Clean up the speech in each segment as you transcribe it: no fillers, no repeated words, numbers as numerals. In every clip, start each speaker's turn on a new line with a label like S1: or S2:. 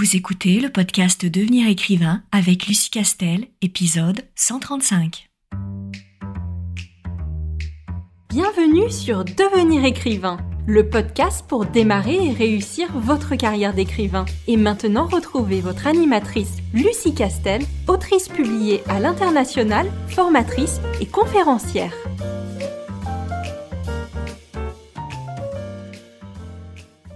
S1: Vous écoutez le podcast Devenir écrivain avec Lucie Castel, épisode 135.
S2: Bienvenue sur Devenir écrivain, le podcast pour démarrer et réussir votre carrière d'écrivain. Et maintenant, retrouvez votre animatrice Lucie Castel, autrice publiée à l'international, formatrice et conférencière.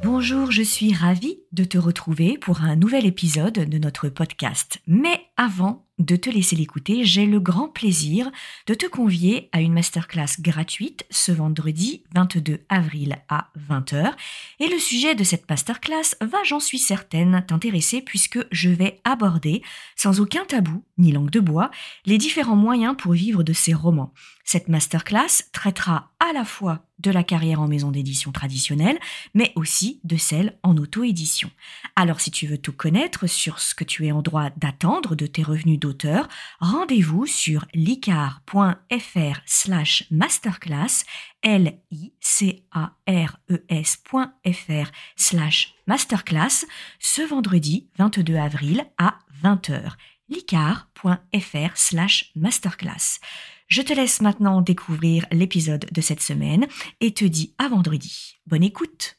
S1: Bonjour, je suis ravie de te retrouver pour un nouvel épisode de notre podcast. Mais avant de te laisser l'écouter, j'ai le grand plaisir de te convier à une masterclass gratuite ce vendredi 22 avril à 20h. Et le sujet de cette masterclass va, j'en suis certaine, t'intéresser puisque je vais aborder, sans aucun tabou ni langue de bois, les différents moyens pour vivre de ces romans. Cette masterclass traitera à la fois de la carrière en maison d'édition traditionnelle, mais aussi de celle en auto-édition. Alors si tu veux tout connaître sur ce que tu es en droit d'attendre de tes revenus d'auteur, rendez-vous sur licars.fr/masterclass, licares.fr/masterclass, ce vendredi 22 avril à 20h. licars.fr/masterclass. Je te laisse maintenant découvrir l'épisode de cette semaine et te dis à vendredi. Bonne écoute!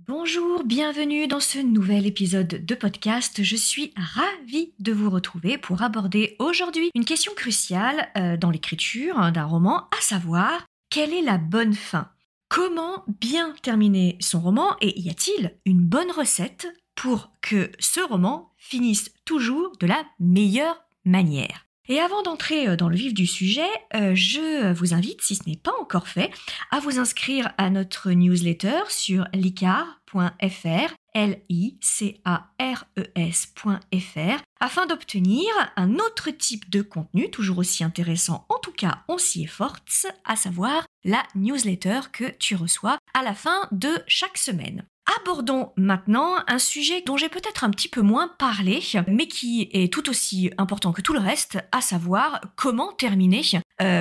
S1: Bonjour, bienvenue dans ce nouvel épisode de podcast. Je suis ravie de vous retrouver pour aborder aujourd'hui une question cruciale dans l'écriture d'un roman, à savoir, quelle est la bonne fin? Comment bien terminer son roman et y a-t-il une bonne recette pour que ce roman finisse toujours de la meilleure manière? Et avant d'entrer dans le vif du sujet, je vous invite, si ce n'est pas encore fait, à vous inscrire à notre newsletter sur licars.fr, licares.fr, afin d'obtenir un autre type de contenu, toujours aussi intéressant, en tout cas on s'y efforce, à savoir la newsletter que tu reçois à la fin de chaque semaine. Abordons maintenant un sujet dont j'ai peut-être un petit peu moins parlé, mais qui est tout aussi important que tout le reste, à savoir comment terminer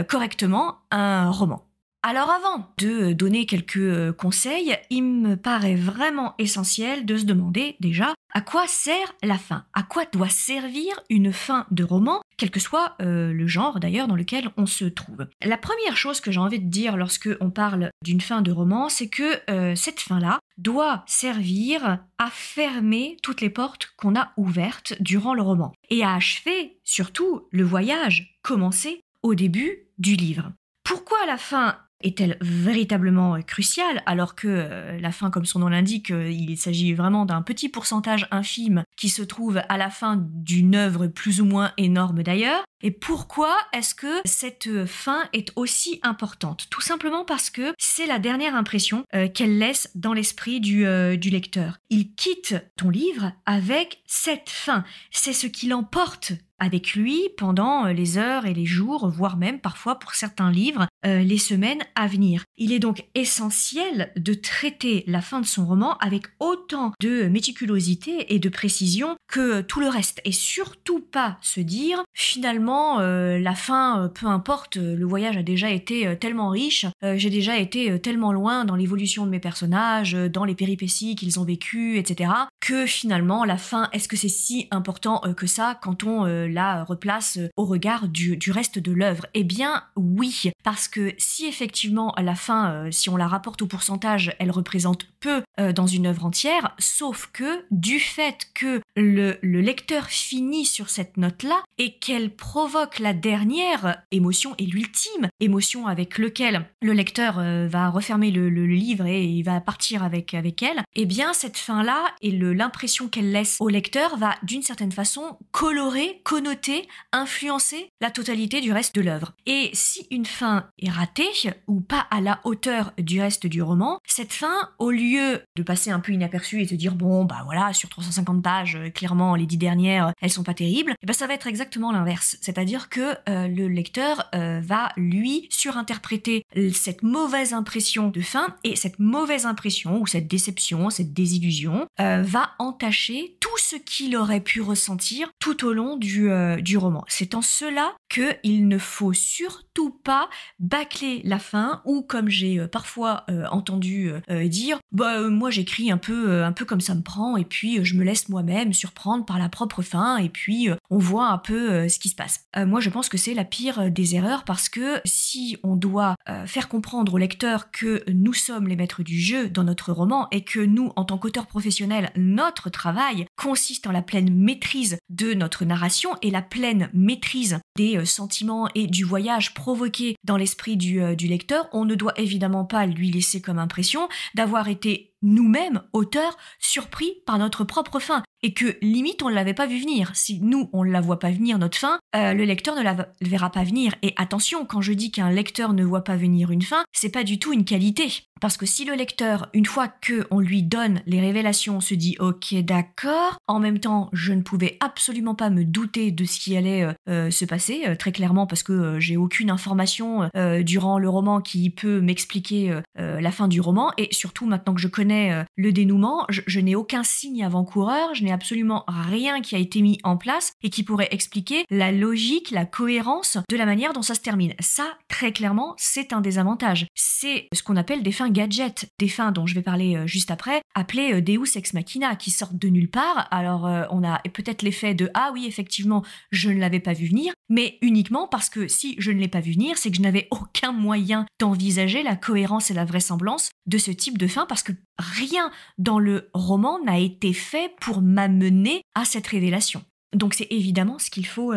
S1: correctement un roman. Alors avant de donner quelques conseils, il me paraît vraiment essentiel de se demander déjà à quoi sert la fin, à quoi doit servir une fin de roman, quel que soit le genre d'ailleurs dans lequel on se trouve. La première chose que j'ai envie de dire lorsque on parle d'une fin de roman, c'est que cette fin-là doit servir à fermer toutes les portes qu'on a ouvertes durant le roman et à achever surtout le voyage commencé au début du livre. Pourquoi la fin est-elle véritablement cruciale alors que la fin, comme son nom l'indique, il s'agit vraiment d'un petit pourcentage infime qui se trouve à la fin d'une œuvre plus ou moins énorme d'ailleurs? Et pourquoi est-ce que cette fin est aussi importante? Tout simplement parce que c'est la dernière impression qu'elle laisse dans l'esprit du lecteur. Il quitte ton livre avec cette fin. C'est ce qui l'emporte avec lui pendant les heures et les jours, voire même parfois pour certains livres, les semaines à venir. Il est donc essentiel de traiter la fin de son roman avec autant de méticulosité et de précision que tout le reste. Et surtout pas se dire, finalement, la fin, peu importe, le voyage a déjà été tellement riche, j'ai déjà été tellement loin dans l'évolution de mes personnages, dans les péripéties qu'ils ont vécues, etc., que finalement, la fin, est-ce que c'est si important que ça quand on la replace au regard du reste de l'œuvre? Eh bien, oui, parce que si effectivement la fin, si on la rapporte au pourcentage, elle représente peu dans une œuvre entière, sauf que du fait que le lecteur finit sur cette note-là et qu'elle provoque la dernière émotion et l'ultime émotion avec lequel le lecteur va refermer le livre et il va partir avec elle, eh bien cette fin-là et l'impression qu'elle laisse au lecteur va d'une certaine façon colorer, connoter, influencer la totalité du reste de l'œuvre. Et si une fin est ratée ou pas à la hauteur du reste du roman, cette fin, au lieu de passer un peu inaperçue et de dire bon bah voilà, sur 350 pages, clairement les 10 dernières elles sont pas terribles, et ben ça va être exactement l'inverse. C'est-à-dire que le lecteur va lui surinterpréter cette mauvaise impression de fin, et cette mauvaise impression ou cette déception, cette désillusion va entacher tout ce qu'il aurait pu ressentir tout au long du roman. C'est en cela qu'il ne faut surtout surtout pas bâcler la fin, ou comme j'ai parfois entendu dire, moi j'écris un peu comme ça me prend, et puis je me laisse moi-même surprendre par la propre fin, et puis on voit un peu ce qui se passe. Moi je pense que c'est la pire des erreurs, parce que si on doit faire comprendre au lecteur que nous sommes les maîtres du jeu dans notre roman, et que nous, en tant qu'auteurs professionnels, notre travail consiste en la pleine maîtrise de notre narration et la pleine maîtrise des sentiments et du voyage provoqué dans l'esprit du lecteur, on ne doit évidemment pas lui laisser comme impression d'avoir été nous-mêmes, auteurs, surpris par notre propre fin, et que limite on ne l'avait pas vu venir. Si nous on ne la voit pas venir, notre fin, le lecteur ne la verra pas venir. Et attention, quand je dis qu'un lecteur ne voit pas venir une fin, c'est pas du tout une qualité. Parce que si le lecteur, une fois qu'on lui donne les révélations, se dit ok d'accord, en même temps je ne pouvais absolument pas me douter de ce qui allait se passer, très clairement, parce que j'ai aucune information durant le roman qui peut m'expliquer la fin du roman, et surtout maintenant que je connais le dénouement, je n'ai aucun signe avant-coureur, je n'ai absolument rien qui a été mis en place et qui pourrait expliquer la logique, la cohérence de la manière dont ça se termine. Ça, très clairement, c'est un désavantage. C'est ce qu'on appelle des fins gadgets, des fins dont je vais parler juste après, appelées Deus Ex Machina, qui sortent de nulle part. Alors, on a peut-être l'effet de « Ah oui, effectivement, je ne l'avais pas vu venir », mais uniquement parce que si je ne l'ai pas vu venir, c'est que je n'avais aucun moyen d'envisager la cohérence et la vraisemblance de ce type de fin, parce que rien dans le roman n'a été fait pour m'amener à cette révélation. Donc c'est évidemment ce qu'il faut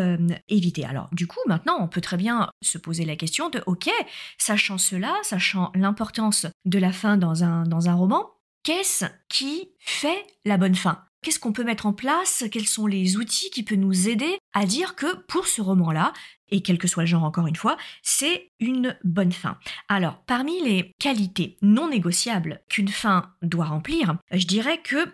S1: éviter. Alors du coup, maintenant, on peut très bien se poser la question de « Ok, sachant cela, sachant l'importance de la fin dans un roman, qu'est-ce qui fait la bonne fin ? Qu'est-ce qu'on peut mettre en place ? Quels sont les outils qui peuvent nous aider à dire que pour ce roman-là, et quel que soit le genre encore une fois, c'est une bonne fin. Alors, parmi les qualités non négociables qu'une fin doit remplir, je dirais que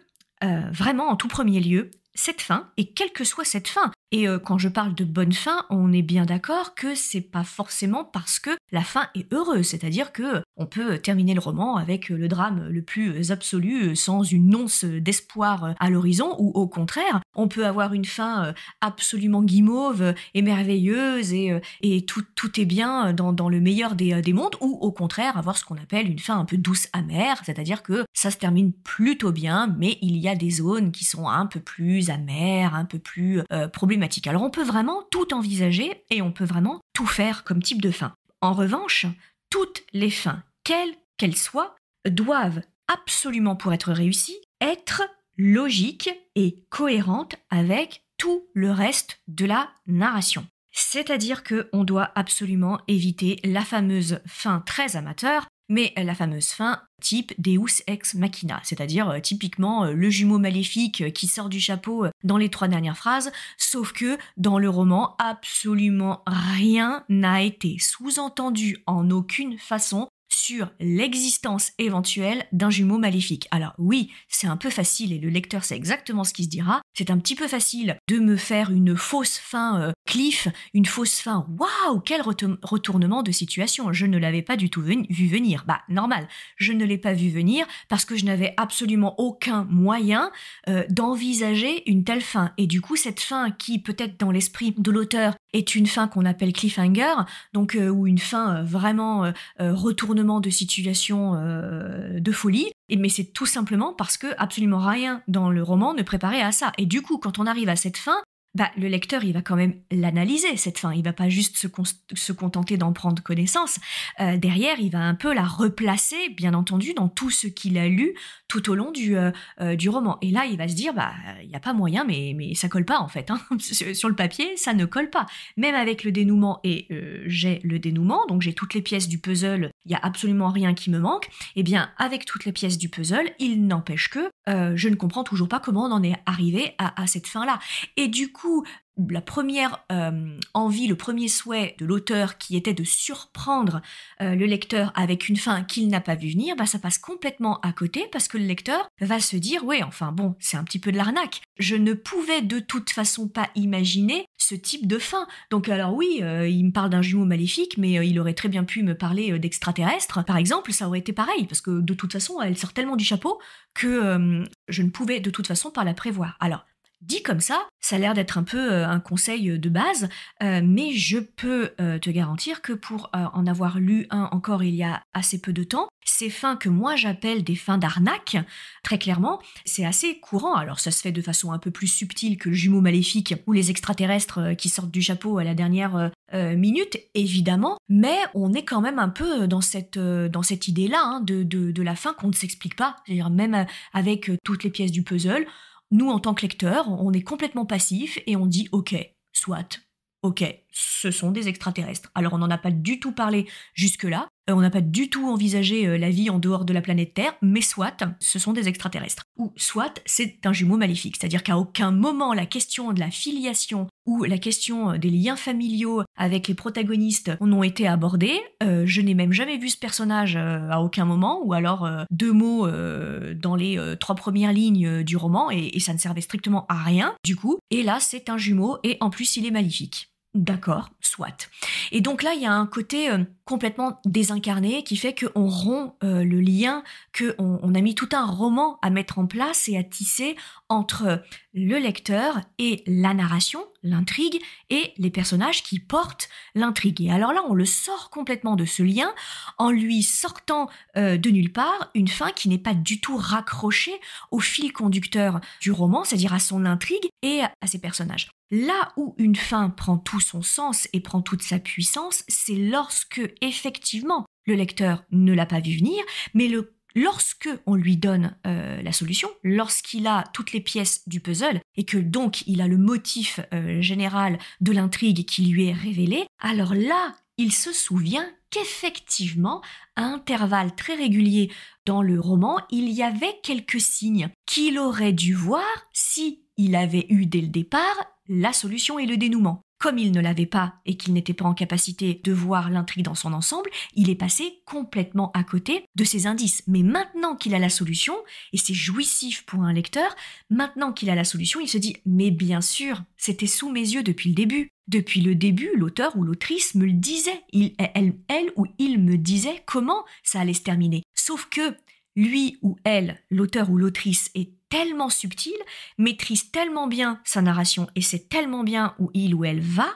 S1: vraiment, en tout premier lieu, cette fin, et quelle que soit cette fin, et quand je parle de bonne fin, on est bien d'accord que c'est pas forcément parce que la fin est heureuse, c'est-à-dire que on peut terminer le roman avec le drame le plus absolu, sans une once d'espoir à l'horizon, ou au contraire, on peut avoir une fin absolument guimauve et merveilleuse, et tout est bien dans le meilleur des mondes, ou au contraire avoir ce qu'on appelle une fin un peu douce amère, c'est-à-dire que ça se termine plutôt bien, mais il y a des zones qui sont un peu plus amères, un peu plus problématiques. Alors on peut vraiment tout envisager et on peut vraiment tout faire comme type de fin. En revanche, toutes les fins, quelles qu'elles soient, doivent absolument, pour être réussies, être logiques et cohérentes avec tout le reste de la narration. C'est-à-dire qu'on doit absolument éviter la fameuse fin très amateur, mais la fameuse fin type Deus Ex Machina, c'est-à-dire typiquement le jumeau maléfique qui sort du chapeau dans les 3 dernières phrases, sauf que dans le roman, absolument rien n'a été sous-entendu en aucune façon sur l'existence éventuelle d'un jumeau maléfique. Alors oui, c'est un peu facile, et le lecteur sait exactement ce qu'il se dira, c'est un petit peu facile de me faire une fausse fin cliff, une fausse fin waouh, quel retournement de situation, je ne l'avais pas du tout vu venir. Bah normal, je ne l'ai pas vu venir parce que je n'avais absolument aucun moyen d'envisager une telle fin. Et du coup, cette fin qui peut-être dans l'esprit de l'auteur est une fin qu'on appelle cliffhanger, donc ou une fin vraiment retournement de situation de folie, mais c'est tout simplement parce que absolument rien dans le roman ne préparait à ça. Et du coup, quand on arrive à cette fin, le lecteur, il va quand même l'analyser, cette fin. Il va pas juste se contenter d'en prendre connaissance. Derrière, il va un peu la replacer, bien entendu, dans tout ce qu'il a lu tout au long du roman. Et là, il va se dire, il n'y a pas moyen, mais ça colle pas, en fait. Hein. Sur le papier, ça ne colle pas. Même avec le dénouement, et j'ai le dénouement, donc j'ai toutes les pièces du puzzle, il n'y a absolument rien qui me manque. Eh bien, avec toutes les pièces du puzzle, il n'empêche que je ne comprends toujours pas comment on en est arrivé à cette fin-là. Et du coup, la première envie, le premier souhait de l'auteur qui était de surprendre le lecteur avec une fin qu'il n'a pas vu venir, ça passe complètement à côté parce que le lecteur va se dire « Ouais, enfin bon, c'est un petit peu de l'arnaque. Je ne pouvais de toute façon pas imaginer ce type de fin. » Donc alors oui, il me parle d'un jumeau maléfique, mais il aurait très bien pu me parler d'extraterrestres. Par exemple, ça aurait été pareil parce que de toute façon, elle sort tellement du chapeau que je ne pouvais de toute façon pas la prévoir. Alors, Dit comme ça a l'air d'être un peu un conseil de base, mais je peux te garantir que pour en avoir lu un encore il y a assez peu de temps, ces fins que moi j'appelle des fins d'arnaque, très clairement, c'est assez courant. Alors ça se fait de façon un peu plus subtile que le jumeau maléfique ou les extraterrestres qui sortent du chapeau à la dernière minute, évidemment, mais on est quand même un peu dans cette idée-là hein, de la fin qu'on ne s'explique pas. C'est-à-dire même avec toutes les pièces du puzzle, nous, en tant que lecteurs, on est complètement passif et on dit « Ok, soit, ok, ce sont des extraterrestres ». Alors, on n'en a pas du tout parlé jusque-là, on n'a pas du tout envisagé la vie en dehors de la planète Terre, mais soit, ce sont des extraterrestres. Ou soit, c'est un jumeau maléfique, c'est-à-dire qu'à aucun moment la question de la filiation ou la question des liens familiaux avec les protagonistes n'ont été abordés. Je n'ai même jamais vu ce personnage à aucun moment, ou alors 2 mots dans les 3 premières lignes du roman, et ça ne servait strictement à rien, du coup. Et là, c'est un jumeau, et en plus, il est maléfique. D'accord, soit. Et donc là, il y a un côté complètement désincarné qui fait qu'on rompt le lien, qu'on a mis tout un roman à mettre en place et à tisser entre le lecteur et la narration, l'intrigue, et les personnages qui portent l'intrigue. Et alors là, on le sort complètement de ce lien en lui sortant de nulle part une fin qui n'est pas du tout raccrochée au fil conducteur du roman, c'est-à-dire à son intrigue et à ses personnages. Là où une fin prend tout son sens et prend toute sa puissance, c'est lorsque, effectivement, le lecteur ne l'a pas vu venir, mais lorsque on lui donne la solution, lorsqu'il a toutes les pièces du puzzle et que donc il a le motif général de l'intrigue qui lui est révélé, alors là, il se souvient qu'effectivement, à intervalles très réguliers dans le roman, il y avait quelques signes qu'il aurait dû voir si il avait eu dès le départ la solution et le dénouement. Comme il ne l'avait pas et qu'il n'était pas en capacité de voir l'intrigue dans son ensemble, il est passé complètement à côté de ces indices. Mais maintenant qu'il a la solution, et c'est jouissif pour un lecteur, maintenant qu'il a la solution, il se dit « Mais bien sûr, c'était sous mes yeux depuis le début. Depuis le début, l'auteur ou l'autrice me le disait. Elle ou il me disait comment ça allait se terminer. Sauf que lui ou elle, l'auteur ou l'autrice, est tellement subtil, maîtrise tellement bien sa narration et sait tellement bien où il ou elle va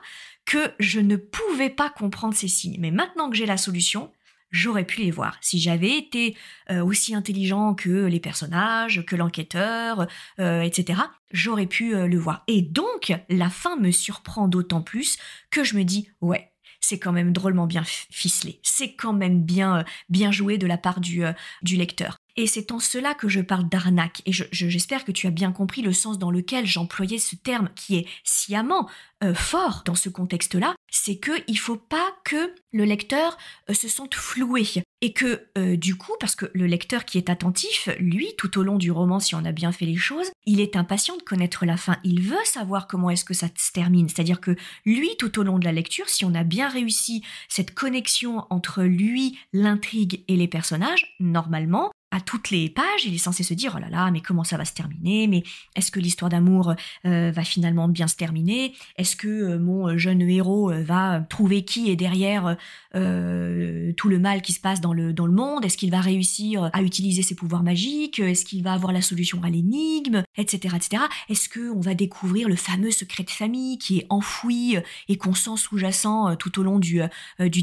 S1: que je ne pouvais pas comprendre ces signes. Mais maintenant que j'ai la solution, j'aurais pu les voir. Si j'avais été aussi intelligent que les personnages, que l'enquêteur, etc., j'aurais pu le voir. Et donc, la fin me surprend d'autant plus que je me dis « Ouais, c'est quand même drôlement bien ficelé. C'est quand même bien joué de la part du lecteur. » Et c'est en cela que je parle d'arnaque. Et j'espère que tu as bien compris le sens dans lequel j'employais ce terme qui est sciemment fort dans ce contexte-là. C'est qu'il ne faut pas que le lecteur se sente floué. Et que du coup, parce que le lecteur qui est attentif, lui, tout au long du roman, si on a bien fait les choses, il est impatient de connaître la fin. Il veut savoir comment est-ce que ça se termine. C'est-à-dire que lui, tout au long de la lecture, si on a bien réussi cette connexion entre lui, l'intrigue et les personnages, normalement, à toutes les pages, il est censé se dire « Oh là là, mais comment ça va se terminer ? Mais est-ce que l'histoire d'amour va finalement bien se terminer ? Est-ce que mon jeune héros va trouver qui est derrière tout le mal qui se passe dans le monde ? Est-ce qu'il va réussir à utiliser ses pouvoirs magiques ? Est-ce qu'il va avoir la solution à l'énigme ? Etc. etc. Est-ce qu'on va découvrir le fameux secret de famille qui est enfoui et qu'on sent sous-jacent tout au long du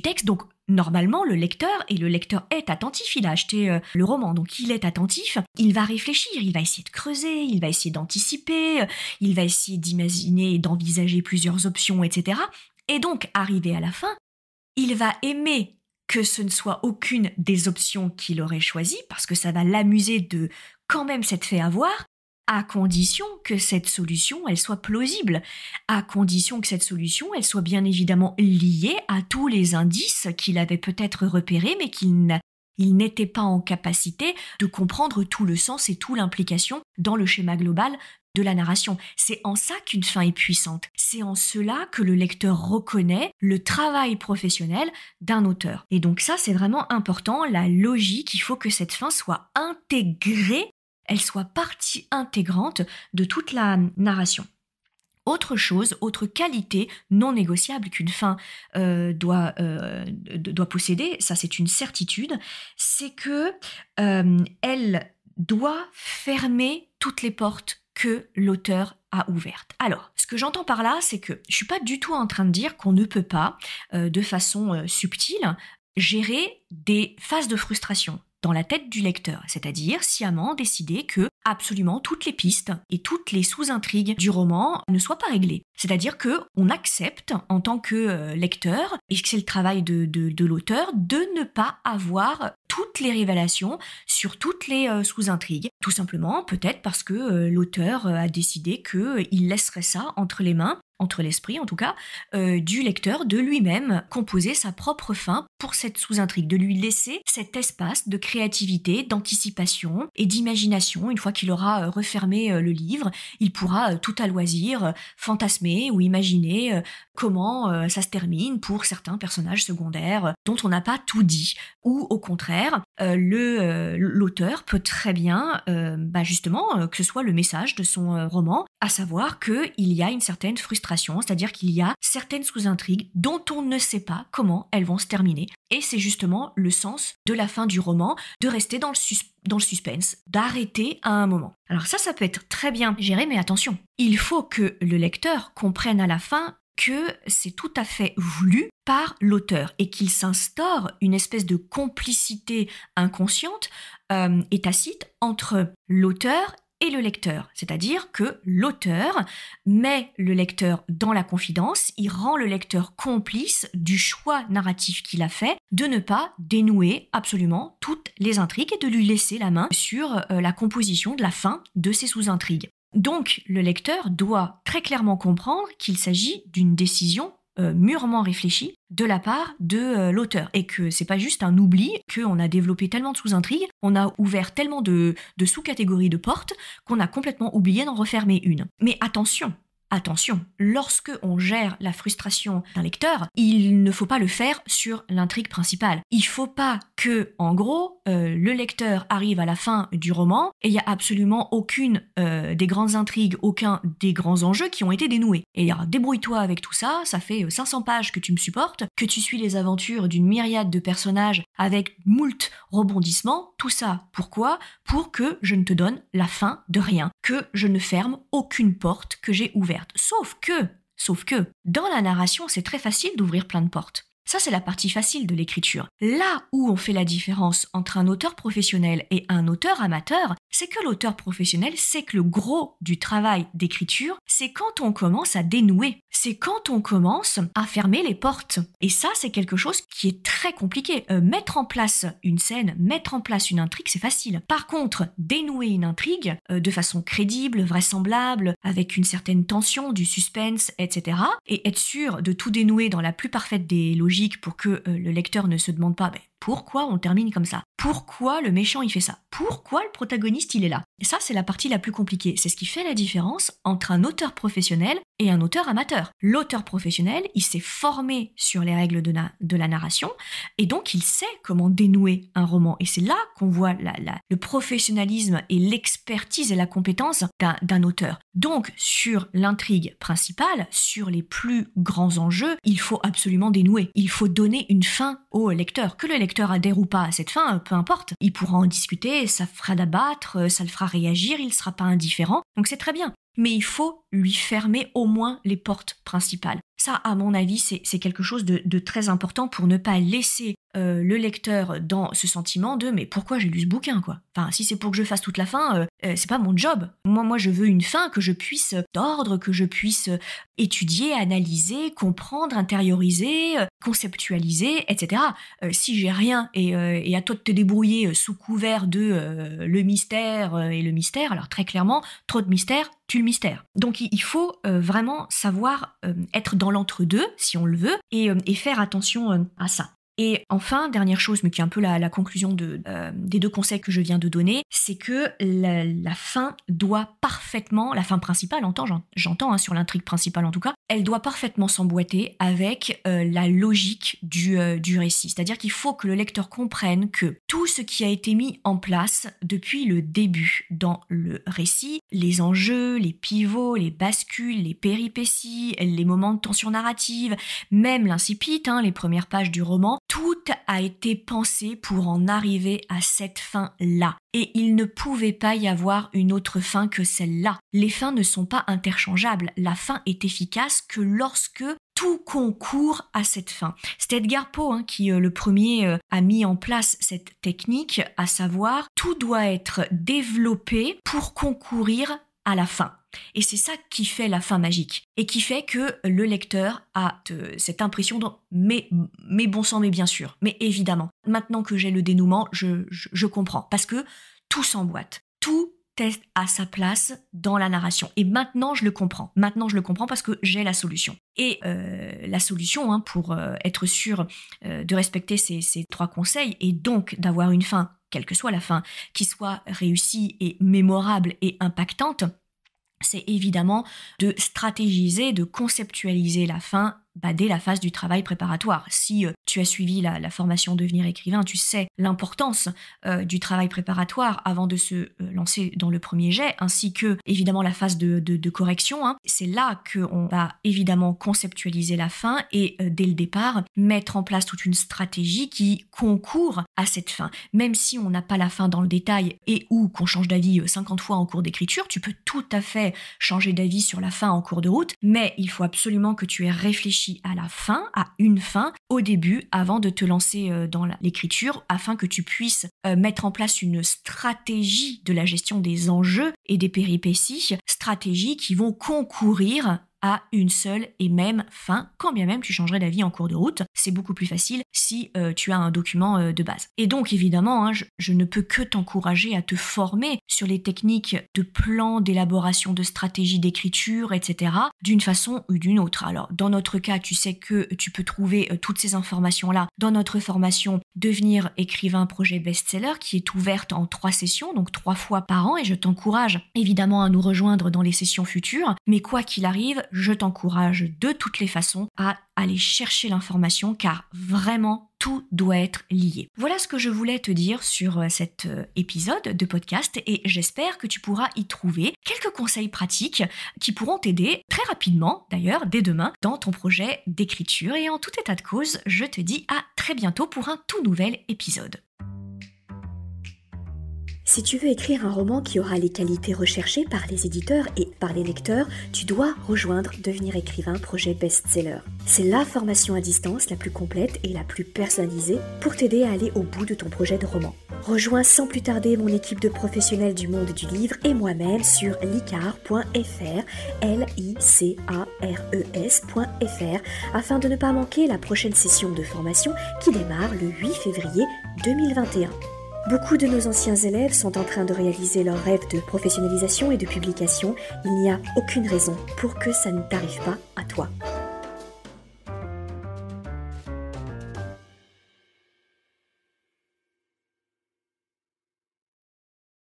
S1: texte ? Donc, normalement, le lecteur est attentif, il a acheté le roman, donc il est attentif, il va réfléchir, il va essayer de creuser, il va essayer d'anticiper, il va essayer d'imaginer et d'envisager plusieurs options, etc. Et donc, arrivé à la fin, il va aimer que ce ne soit aucune des options qu'il aurait choisies, parce que ça va l'amuser de quand même s'être fait avoir, à condition que cette solution, elle soit plausible, à condition que cette solution, elle soit bien évidemment liée à tous les indices qu'il avait peut-être repérés, mais qu'il n'était pas en capacité de comprendre tout le sens et toute l'implication dans le schéma global de la narration. C'est en ça qu'une fin est puissante. C'est en cela que le lecteur reconnaît le travail professionnel d'un auteur. Et donc ça, c'est vraiment important, la logique, il faut que cette fin soit intégrée, elle soit partie intégrante de toute la narration. Autre chose, autre qualité non négociable qu'une fin doit posséder, ça c'est une certitude, c'est que elle doit fermer toutes les portes que l'auteur à ouverte. Alors, ce que j'entends par là, c'est que je suis pas du tout en train de dire qu'on ne peut pas, de façon subtile, gérer des phases de frustration dans la tête du lecteur, c'est-à-dire sciemment décider que absolument toutes les pistes et toutes les sous-intrigues du roman ne soient pas réglées. C'est-à-dire que on accepte en tant que lecteur, et que c'est le travail de l'auteur, de ne pas avoir toutes les révélations sur toutes les sous-intrigues. Tout simplement, peut-être parce que l'auteur a décidé qu'il laisserait ça entre les mains, entre l'esprit en tout cas, du lecteur de lui-même composer sa propre fin pour cette sous-intrigue, de lui laisser cet espace de créativité, d'anticipation et d'imagination. Une fois qu'il aura refermé le livre, il pourra tout à loisir fantasmer ou imaginer comment ça se termine pour certains personnages secondaires dont on n'a pas tout dit. Ou au contraire, l'auteur peut très bien, justement, que ce soit le message de son roman, à savoir qu'il y a une certaine frustration, c'est-à-dire qu'il y a certaines sous-intrigues dont on ne sait pas comment elles vont se terminer. Et c'est justement le sens de la fin du roman, de rester dans le suspense, d'arrêter à un moment. Alors ça peut être très bien géré, mais attention, il faut que le lecteur comprenne à la fin que c'est tout à fait voulu par l'auteur et qu'il s'instaure une espèce de complicité inconsciente et tacite entre l'auteur et le lecteur. C'est-à-dire que l'auteur met le lecteur dans la confidence, il rend le lecteur complice du choix narratif qu'il a fait de ne pas dénouer absolument toutes les intrigues et de lui laisser la main sur la composition de la fin de ces sous-intrigues. Donc, le lecteur doit très clairement comprendre qu'il s'agit d'une décision mûrement réfléchie de la part de l'auteur et que c'est pas juste un oubli, qu'on a développé tellement de sous-intrigues, on a ouvert tellement de sous-catégories de portes qu'on a complètement oublié d'en refermer une. Mais attention, lorsque on gère la frustration d'un lecteur, il ne faut pas le faire sur l'intrigue principale. Il faut pas que, en gros, le lecteur arrive à la fin du roman et il y a absolument aucune des grandes intrigues, aucun des grands enjeux qui ont été dénoués. Et alors, débrouille-toi avec tout ça, ça fait 500 pages que tu me supportes, que tu suis les aventures d'une myriade de personnages avec moult rebondissements, tout ça, pourquoi ? Pour que je ne te donne la fin de rien, que je ne ferme aucune porte que j'ai ouverte. Sauf que, dans la narration, c'est très facile d'ouvrir plein de portes. Ça, c'est la partie facile de l'écriture. Là où on fait la différence entre un auteur professionnel et un auteur amateur, c'est que l'auteur professionnel sait que le gros du travail d'écriture, c'est quand on commence à dénouer. C'est quand on commence à fermer les portes. Et ça, c'est quelque chose qui est très compliqué. Mettre en place une scène, mettre en place une intrigue, c'est facile. Par contre, dénouer une intrigue de façon crédible, vraisemblable, avec une certaine tension, du suspense, etc. et être sûr de tout dénouer dans la plus parfaite des logiques pour que le lecteur ne se demande pas pourquoi on termine comme ça ? Pourquoi le méchant il fait ça ? Pourquoi le protagoniste il est là ? Et ça, c'est la partie la plus compliquée. C'est ce qui fait la différence entre un auteur professionnel et un auteur amateur. L'auteur professionnel, il s'est formé sur les règles de la narration et donc il sait comment dénouer un roman. Et c'est là qu'on voit le professionnalisme et l'expertise et la compétence d'un auteur. Donc, sur l'intrigue principale, sur les plus grands enjeux, il faut absolument dénouer. Il faut donner une fin au lecteur. Que le lecteur adhère ou pas à cette fin, peu importe. Il pourra en discuter, ça fera d'abattre, ça le fera réagir, il ne sera pas indifférent. Donc c'est très bien. Mais il faut lui fermer au moins les portes principales. Ça, à mon avis, c'est quelque chose de très important pour ne pas laisser le lecteur dans ce sentiment de « mais pourquoi j'ai lu ce bouquin, quoi ?» Enfin, si c'est pour que je fasse toute la fin, c'est pas mon job. Moi, je veux une fin que je puisse d'ordre, que je puisse étudier, analyser, comprendre, intérioriser, conceptualiser, etc. Si j'ai rien et à toi de te débrouiller sous couvert de le mystère et le mystère, alors très clairement, trop de mystère, tue le mystère. Donc il faut vraiment savoir être dans l'entre-deux, si on le veut, et faire attention à ça. Et enfin, dernière chose, mais qui est un peu la conclusion des deux conseils que je viens de donner, c'est que la fin doit parfaitement, la fin principale, j'entends sur l'intrigue principale en tout cas, elle doit parfaitement s'emboîter avec la logique du récit. C'est-à-dire qu'il faut que le lecteur comprenne que tout ce qui a été mis en place depuis le début dans le récit, les enjeux, les pivots, les bascules, les péripéties, les moments de tension narrative, même l'incipit, les premières pages du roman, tout a été pensé pour en arriver à cette fin-là. Et il ne pouvait pas y avoir une autre fin que celle-là. Les fins ne sont pas interchangeables. La fin est efficace que lorsque tout concourt à cette fin. C'est Edgar Poe qui, le premier, a mis en place cette technique, à savoir, tout doit être développé pour concourir à la fin. Et c'est ça qui fait la fin magique. Et qui fait que le lecteur a cette impression de « mais bon sang, mais bien sûr, mais évidemment, maintenant que j'ai le dénouement, je comprends. » Parce que tout s'emboîte. Tout est à sa place dans la narration. Et maintenant, je le comprends. Maintenant, je le comprends parce que j'ai la solution. Et la solution, pour être sûr de respecter ces 3 conseils, et donc d'avoir une fin, quelle que soit la fin, qui soit réussie et mémorable et impactante, c'est évidemment de stratégiser, de conceptualiser la fin dès la phase du travail préparatoire. Si tu as suivi la formation Devenir écrivain, tu sais l'importance du travail préparatoire avant de se lancer dans le premier jet, ainsi que évidemment la phase de correction. C'est là qu'on va évidemment conceptualiser la fin et dès le départ mettre en place toute une stratégie qui concourt à cette fin. Même si on n'a pas la fin dans le détail et ou qu'on change d'avis 50 fois en cours d'écriture, tu peux tout à fait changer d'avis sur la fin en cours de route, mais il faut absolument que tu aies réfléchi à la fin, à une fin, au début, avant de te lancer dans l'écriture, afin que tu puisses mettre en place une stratégie de la gestion des enjeux et des péripéties, stratégies qui vont concourir à une seule et même fin, quand bien même tu changerais d'avis en cours de route. C'est beaucoup plus facile si tu as un document de base. Et donc évidemment, je ne peux que t'encourager à te former sur les techniques de plan, d'élaboration de stratégie d'écriture, etc. d'une façon ou d'une autre. Alors dans notre cas, tu sais que tu peux trouver toutes ces informations-là dans notre formation Devenir écrivain projet best-seller qui est ouverte en 3 sessions, donc 3 fois par an, et je t'encourage évidemment à nous rejoindre dans les sessions futures. Mais quoi qu'il arrive, je t'encourage de toutes les façons à aller chercher l'information car vraiment tout doit être lié. Voilà ce que je voulais te dire sur cet épisode de podcast et j'espère que tu pourras y trouver quelques conseils pratiques qui pourront t'aider très rapidement, d'ailleurs dès demain, dans ton projet d'écriture. Et en tout état de cause, je te dis à très bientôt pour un tout nouvel épisode.
S3: Si tu veux écrire un roman qui aura les qualités recherchées par les éditeurs et par les lecteurs, tu dois rejoindre Devenir écrivain projet best-seller. C'est la formation à distance la plus complète et la plus personnalisée pour t'aider à aller au bout de ton projet de roman. Rejoins sans plus tarder mon équipe de professionnels du monde du livre et moi-même sur licares.fr, licares.fr, afin de ne pas manquer la prochaine session de formation qui démarre le 8 février 2021. Beaucoup de nos anciens élèves sont en train de réaliser leur rêve de professionnalisation et de publication. Il n'y a aucune raison pour que ça ne t'arrive pas à toi.